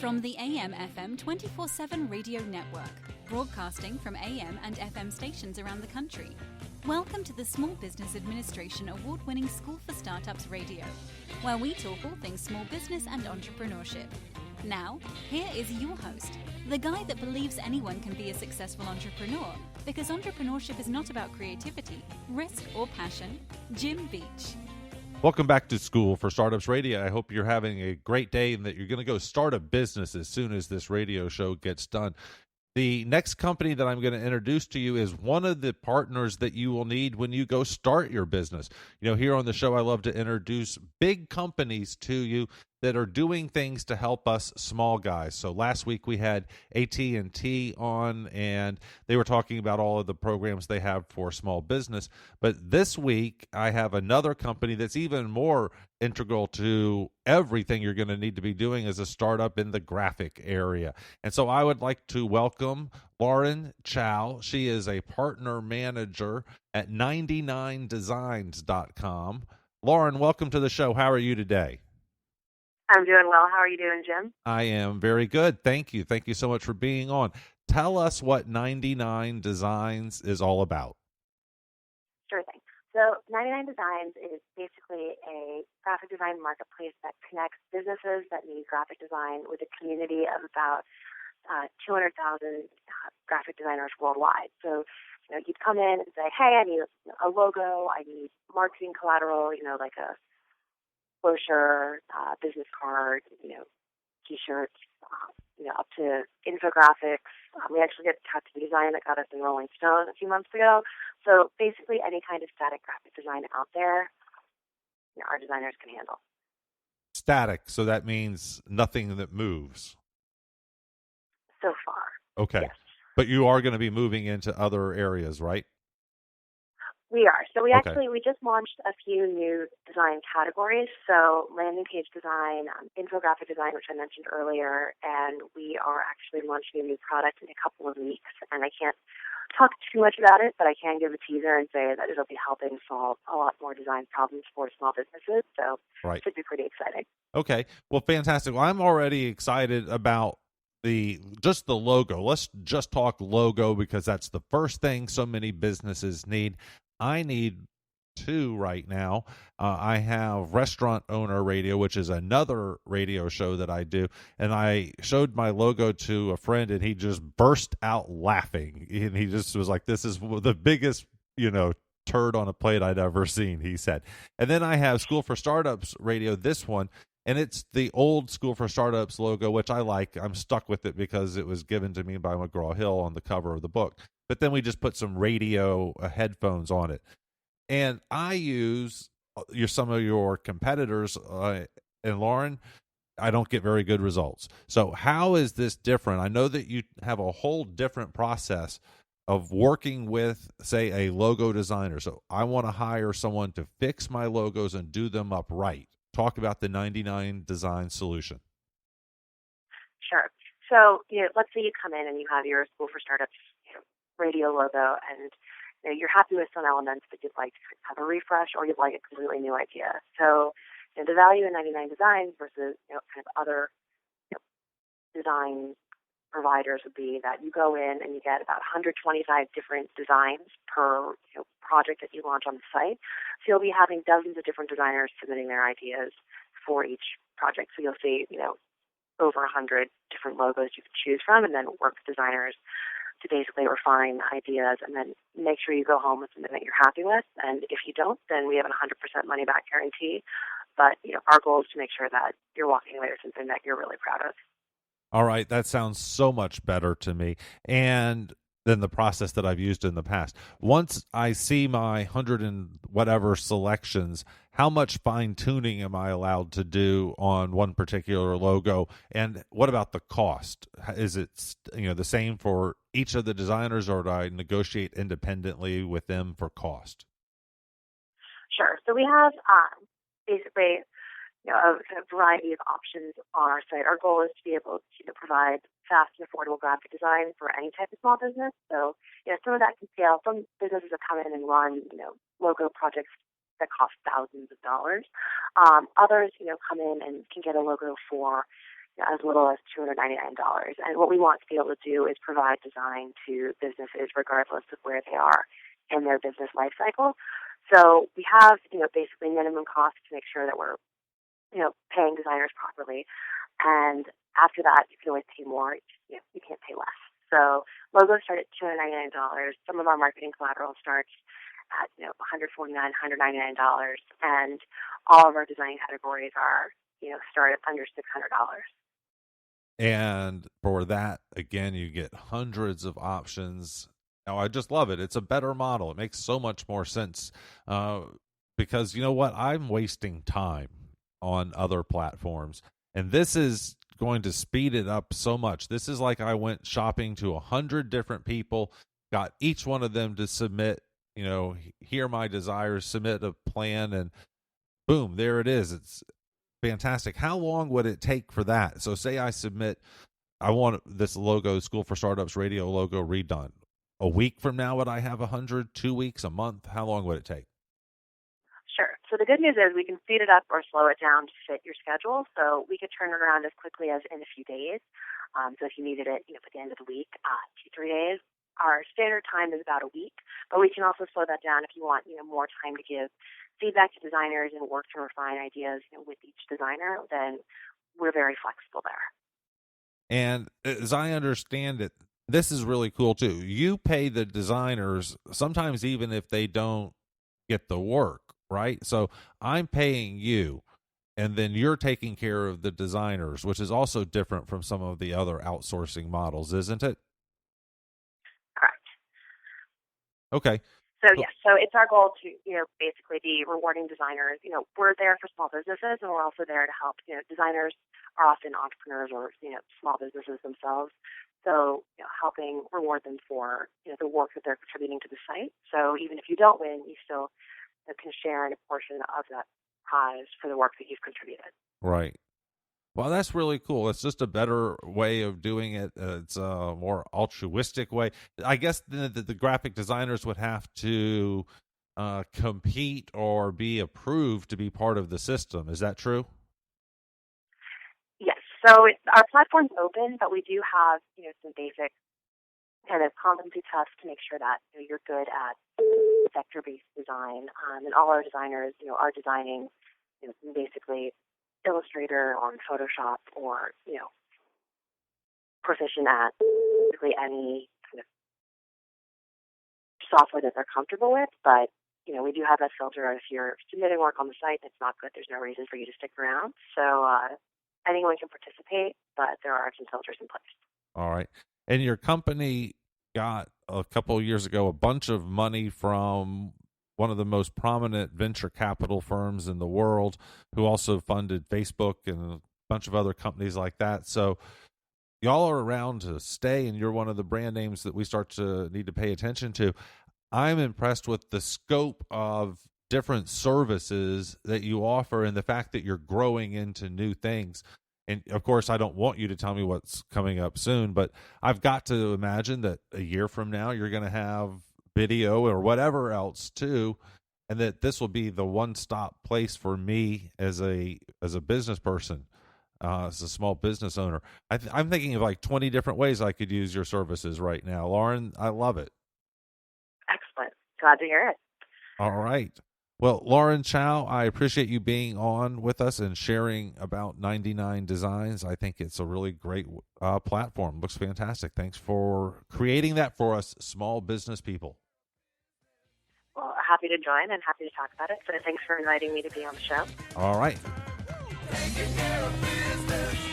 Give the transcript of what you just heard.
From the AM/FM 24/7 radio network, broadcasting from AM and FM stations around the country. Welcome to the Small Business Administration award-winning School for Startups Radio, where we talk all things small business and entrepreneurship. Now, here is your host, the guy that believes anyone can be a successful entrepreneur, because entrepreneurship is not about creativity, risk, or passion, Jim Beach. Welcome back to School for Startups Radio. I hope you're having a great day and that you're going to go start a business as soon as this radio show gets done. The next company that I'm going to introduce to you is one of the partners that you will need when you go start your business. You know, here on the show, I love to introduce big companies to you that are doing things to help us small guys. So last week we had AT&T on, and they were talking about all of the programs they have for small business. But this week I have another company that's even more integral to everything you're going to need to be doing as a startup in the graphic area. And so I would like to welcome Lauren Chow. She is a partner manager at 99designs.com. Lauren, welcome to the show. How are you today? I'm doing well. How are you doing, Jim? I am very good. Thank you. Thank you so much for being on. Tell us what 99 Designs is all about. Sure thing. So 99 Designs is basically a graphic design marketplace that connects businesses that need graphic design with a community of about 200,000 graphic designers worldwide. So, you'd come in and say, hey, I need a logo, I need marketing collateral, like a brochure, business card, T-shirts, up to infographics. We actually get tattoo design that got us in Rolling Stone a few months ago. So basically any kind of static graphic design out there, our designers can handle. Static, so that means nothing that moves. So far. Okay. Yes. But you are going to be moving into other areas, right? We are. So we just launched a few new design categories. So landing page design, infographic design, which I mentioned earlier, and we are actually launching a new product in a couple of weeks. And I can't talk too much about it, but I can give a teaser and say that it'll be helping solve a lot more design problems for small businesses. So It should be pretty exciting. Okay. Well, fantastic. Well, I'm already excited about the logo. Let's just talk logo because that's the first thing so many businesses need. I need two right now. I have Restaurant Owner Radio, which is another radio show that I do, and I showed my logo to a friend, and he just burst out laughing. And he just was like, this is the biggest, turd on a plate I'd ever seen, he said. And then I have School for Startups Radio, this one, and it's the old School for Startups logo, which I like. I'm stuck with it because it was given to me by McGraw-Hill on the cover of the book. But then we just put some radio headphones on it. And I use some of your competitors, and Lauren, I don't get very good results. So how is this different? I know that you have a whole different process of working with, say, a logo designer. So I want to hire someone to fix my logos and do them up right. Talk about the 99 Design solution. Sure. So, let's say you come in and you have your School for Startups radio logo, and you're happy with some elements, but you'd like to have a refresh, or you'd like a completely new idea. So, the value in 99 Designs versus kind of other design providers would be that you go in and you get about 125 different designs per project that you launch on the site. So you'll be having dozens of different designers submitting their ideas for each project. So you'll see over 100 different logos you can choose from, and then work with designers to basically refine ideas and then make sure you go home with something that you're happy with. And if you don't, then we have a 100% money back guarantee. But our goal is to make sure that you're walking away with something that you're really proud of. All right, that sounds so much better to me and than the process that I've used in the past. Once I see my 100 and whatever selections, how much fine-tuning am I allowed to do on one particular logo? And what about the cost? Is it the same for each of the designers, or do I negotiate independently with them for cost? Sure. So we have basically a kind of variety of options on our site. Our goal is to be able to provide fast and affordable graphic design for any type of small business. So, some of that can scale. Some businesses have come in and run, logo projects that cost thousands of dollars. Others, come in and can get a logo for, as little as $299. And what we want to be able to do is provide design to businesses regardless of where they are in their business life cycle. So we have, basically minimum costs to make sure that we're, paying designers properly. And after that, you can always pay more. You can't pay less. So logos start at $299. Some of our marketing collateral starts at $149, $199, and all of our design categories are start at under $600. And for that, again, you get hundreds of options. Now, I just love it. It's a better model. It makes so much more sense because you know what? I'm wasting time on other platforms, and this is going to speed it up so much. This is like I went shopping to 100 different people, got each one of them to submit, hear my desires, submit a plan, and boom, there it is. It's fantastic. How long would it take for that? So say I submit, I want this logo, School for Startups radio logo redone. A week from now, would I have 100, 2 weeks, a month? How long would it take? Sure. So the good news is we can speed it up or slow it down to fit your schedule. So we could turn it around as quickly as in a few days. So if you needed it, at the end of the week, 2-3 days. Our standard time is about a week, but we can also slow that down if you want, more time to give feedback to designers and work to refine ideas with each designer. Then we're very flexible there. And as I understand it, this is really cool too. You pay the designers sometimes even if they don't get the work, right? So I'm paying you, and then you're taking care of the designers, which is also different from some of the other outsourcing models, isn't it? Correct. Okay. So yes, so it's our goal to, basically be rewarding designers. We're there for small businesses, and we're also there to help. Designers are often entrepreneurs or, small businesses themselves. So, helping reward them for, the work that they're contributing to the site. So even if you don't win, you still can share in a portion of that prize for the work that you've contributed. Right. Well, that's really cool. It's just a better way of doing it. It's a more altruistic way. I guess the graphic designers would have to compete or be approved to be part of the system. Is that true? Yes. So our platform's open, but we do have, some basic kind of competency tests to make sure that you're good at vector-based design. And all our designers, are designing, basically Illustrator or Photoshop or, proficient at basically any kind of software that they're comfortable with. But, we do have that filter. If you're submitting work on the site that's not good, there's no reason for you to stick around. So anyone can participate, but there are some filters in place. All right. And your company got a couple of years ago a bunch of money from one of the most prominent venture capital firms in the world, who also funded Facebook and a bunch of other companies like that. So y'all are around to stay, and you're one of the brand names that we start to need to pay attention to. I'm impressed with the scope of different services that you offer and the fact that you're growing into new things. And of course, I don't want you to tell me what's coming up soon, but I've got to imagine that a year from now, you're going to have video or whatever else too, and that this will be the one-stop place for me as a business person, as a small business owner. I'm thinking of like 20 different ways I could use your services right now. Lauren, I love it. Excellent. Glad to hear it. All right. Well, Lauren Chow, I appreciate you being on with us and sharing about 99 Designs. I think it's a really great platform. Looks fantastic. Thanks for creating that for us small business people. Well, happy to join and happy to talk about it. So thanks for inviting me to be on the show. All right. Taking care of business.